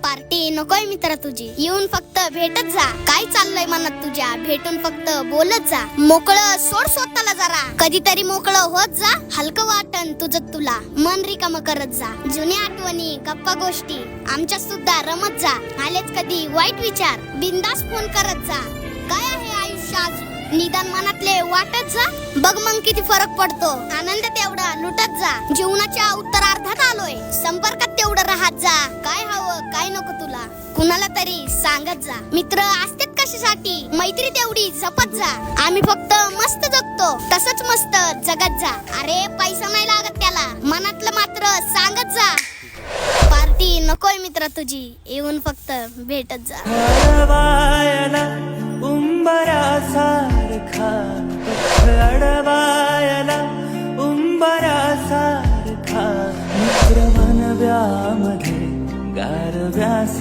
Party नकोय मित्रा तुझी, येऊन फक्त भेटत जा. काय चाललंय मनात तुझ्या, भेटून फक्त बोलत जा. मोकळं सोड स्वतःला जरा, कधीतरी मोकळं होत जा. हलकं वाटन तुझं तुला, मन रिकाम करत जा. जुन्या आठवणी गप्पा गोष्टी आमच्या सुद्धा रमत जा. आलेच कधी वाईट विचार, बिंदास फोन करत जा. काय आहे आयुष्यात निदान मनातले वाटत जा. बघ मग किती फरक पडतो, आनंद तेवढा लुटत जा. जीवनाच्या उत्तरार्धात आलोय, संपर्कात तेवढं राहत जा. काय हवं काय नको तुला कुणाला तरी सांगत जा. मित्र असतात कशासाठी, मैत्री तेवढी जपत जा. आम्ही फक्त मस्त जगतो, तसंच मस्त जगत जा. अरे पैसा नाही लागत त्याला, मनातलं मात्र सांगत जा. पार्टी नकोय मित्रा तुझी, येऊन फक्त भेटत जा. उंबरासारखा अडवायला उंबरासारखा मित्र मनव्यामध्ये गारव्यास